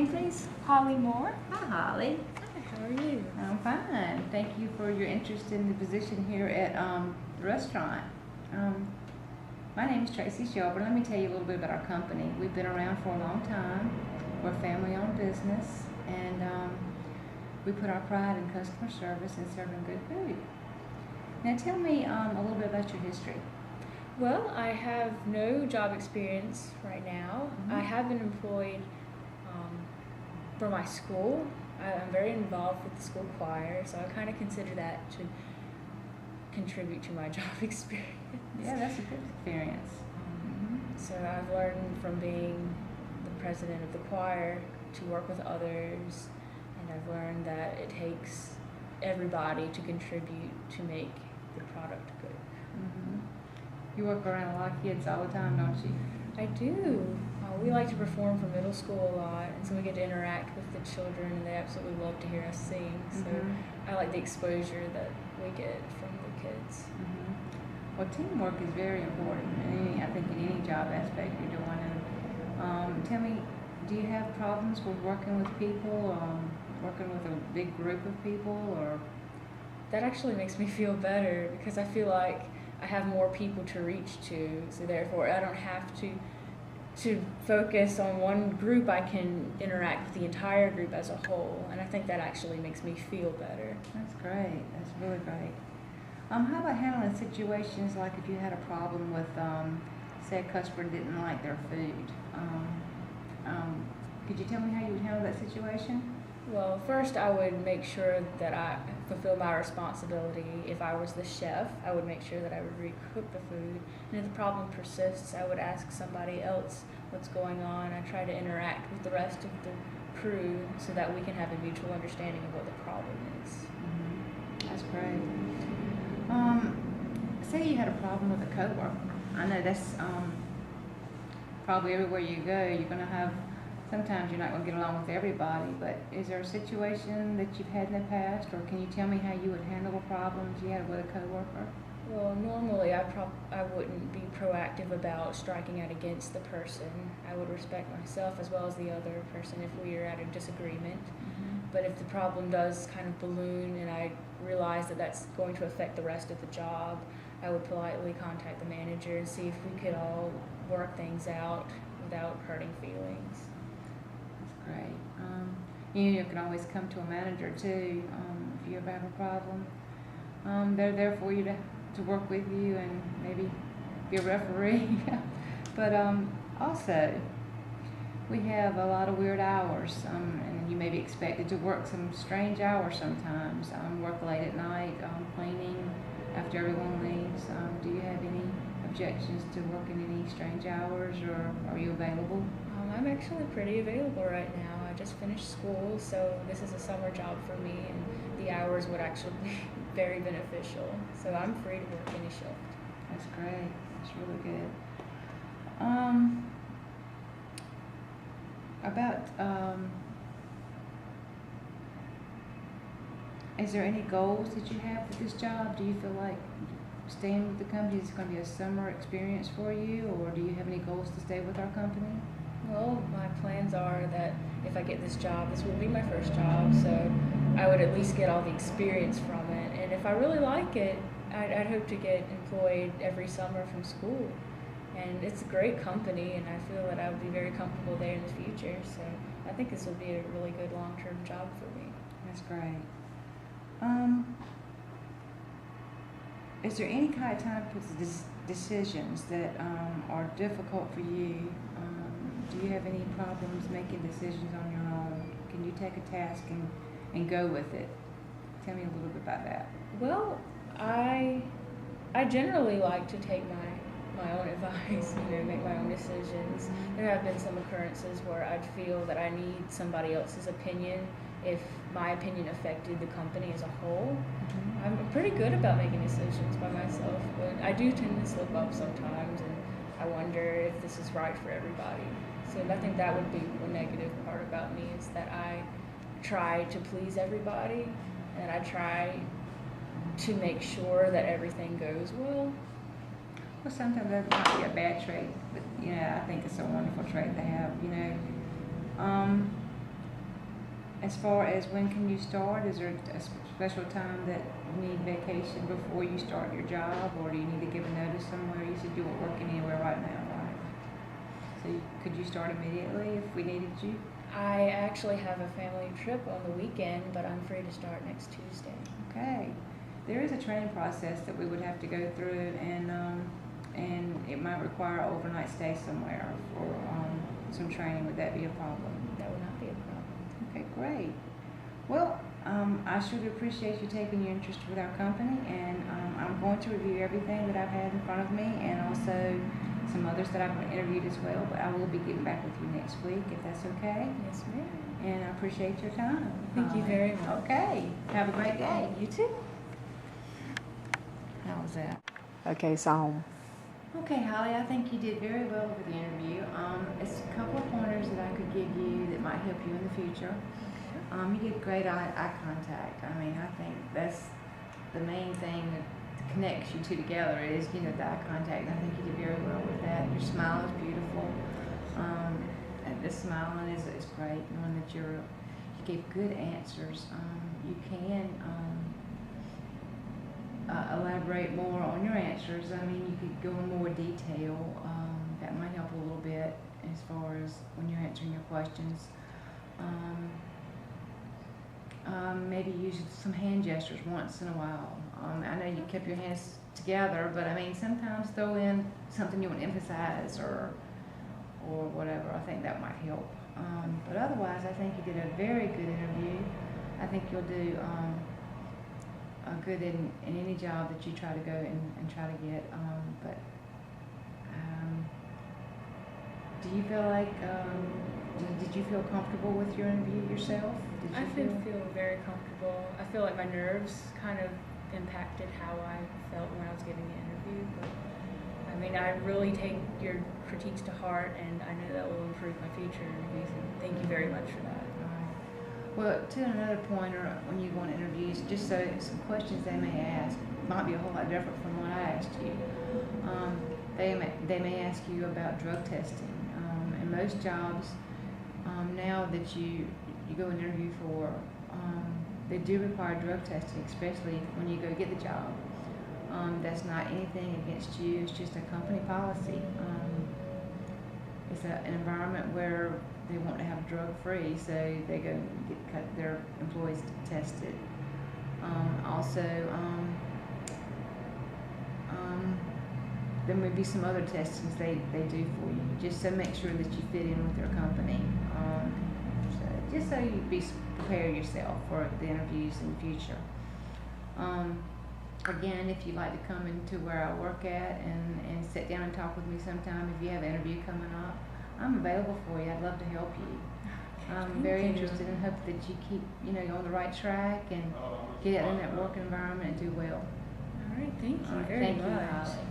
please? Holly Moore. Hi, Holly. Hi, how are you? I'm fine. Thank you for your interest in the position here at the restaurant. My name is Tracy Shelburne. Let me tell you a little bit about our company. We've been around for a long time. We're a family-owned business, and we put our pride in customer service and serving good food. Now, tell me a little bit about your history. Well, I have no job experience right now. I have been employed for my school. I'm very involved with the school choir, so I kind of consider that to contribute to my job experience. Yeah, that's a good experience. So I've learned from being the president of the choir to work with others, and I've learned that it takes everybody to contribute to make the product good. You work around a lot of kids all the time, don't you? I do. We like to perform for middle school a lot, and so we get to interact with the children, and they absolutely love to hear us sing. So I like the exposure that we get from the kids. Well, teamwork is very important, I think in any job aspect you're doing. And tell me, do you have problems with working with people, working with a big group of people, or? That actually makes me feel better because I feel like I have more people to reach to, so therefore I don't have to focus on one group. I can interact with the entire group as a whole, and I think that actually makes me feel better. That's great. That's really great. How about handling situations like if you had a problem with, say, a customer didn't like their food? Could you tell me how you would handle that situation? Well, first I would make sure that I fulfill my responsibility. If I was the chef, I would make sure that I would recook the food. And if the problem persists, I would ask somebody else what's going on. I try to interact with the rest of the crew so that we can have a mutual understanding of what the problem is. That's great. Say you had a problem with a coworker. I know that's probably everywhere you go, you're going to have. Sometimes you're not going to get along with everybody, but is there a situation that you've had in the past, or can you tell me how you would handle the problems you had with a coworker? Well, normally I wouldn't be proactive about striking out against the person. I would respect myself as well as the other person if we are at a disagreement. But if the problem does kind of balloon and I realize that that's going to affect the rest of the job, I would politely contact the manager and see if we could all work things out without hurting feelings. Great. You can always come to a manager too if you ever have a problem. They're there for you to work with you and maybe be a referee. But also, we have a lot of weird hours, and you may be expected to work some strange hours sometimes. Work late at night, cleaning after everyone leaves. Do you have any objections to working any strange hours, or are you available? I'm actually pretty available right now. I just finished school, so this is a summer job for me, and the hours would actually be very beneficial. So I'm free to work any shift. That's great. That's really good. Is there any goals that you have for this job? Do you feel like staying with the company is going to be a summer experience for you, or do you have any goals to stay with our company? Well, my plans are that if I get this job, this will be my first job, so I would at least get all the experience from it. And if I really like it, I'd hope to get employed every summer from school. And it's a great company, and I feel that I would be very comfortable there in the future. So I think this would be a really good long-term job for me. That's great. Is there any kind of time for decisions that are difficult for you? Do you have any problems making decisions on your own? Can you take a task and go with it? Tell me a little bit about that. Well, I generally like to take my own advice, make my own decisions. There have been some occurrences where I'd feel that I need somebody else's opinion if my opinion affected the company as a whole. I'm pretty good about making decisions by myself, but I do tend to slip up sometimes, and I wonder if this is right for everybody. So I think that would be one negative part about me, is that I try to please everybody, and I try to make sure that everything goes well. Well, sometimes that might be a bad trait, but I think it's a wonderful trait to have. as far as when can you start, is there a special time that you need vacation before you start your job, or do you need to give a notice somewhere? You said you weren't working anywhere right now, right? So could you start immediately if we needed you? I actually have a family trip on the weekend, but I'm free to start next Tuesday. Okay. There is a training process that we would have to go through, and it might require an overnight stay somewhere for some training. Would that be a problem? That would not be a problem. Okay, great. Well, I sure do appreciate you taking your interest with our company, and I'm going to review everything that I've had in front of me, and also some others that I've interviewed as well, but I will be getting back with you next week if that's okay. Yes, ma'am. And I appreciate your time. Thank you very much. Okay. Have a great day. You too. How was that? Okay, so Okay, Holly, I think you did very well with the interview. It's a couple of pointers that I could give you that might help you in the future. You did great eye contact. I mean, I think that's the main thing that connects you two together is, the eye contact. And I think you did very well with that. Your smile is beautiful. And the smiling is great, knowing that you gave good answers. You can elaborate more on your answers. I mean, you could go in more detail. That might help a little bit as far as when you're answering your questions. Maybe use some hand gestures once in a while. I know you kept your hands together, but I mean, sometimes throw in something you want to emphasize or whatever. I think that might help. But otherwise, I think you did a very good interview. I think you'll do good in any job that you try to go and try to get. Do you feel like, did you feel comfortable with your interview yourself? Did I you feel very comfortable. I feel like my nerves kind of impacted how I felt when I was giving the interview, but I mean, I really take your critiques to heart, and I know that will improve my future interviews, and thank you very much for that. Well, to another pointer, when you go on interviews, just so some questions they may ask might be a whole lot different from what I asked you. They may ask you about drug testing. And most jobs, now that you go and interview for, they do require drug testing, especially when you go get the job. That's not anything against you, it's just a company policy. It's an environment where they want to have drug-free, so they go and get their employees tested. There may be some other testings they do for you, just to make sure that you fit in with their company. Just so you prepare yourself for the interviews in the future. Again, if you'd like to come into where I work at and sit down and talk with me sometime, if you have an interview coming up, I'm available for you. I'd love to help you. I'm very interested and hope that you keep, on the right track and get in that work environment and do well. All right, thank you very much. Thank you, Holly.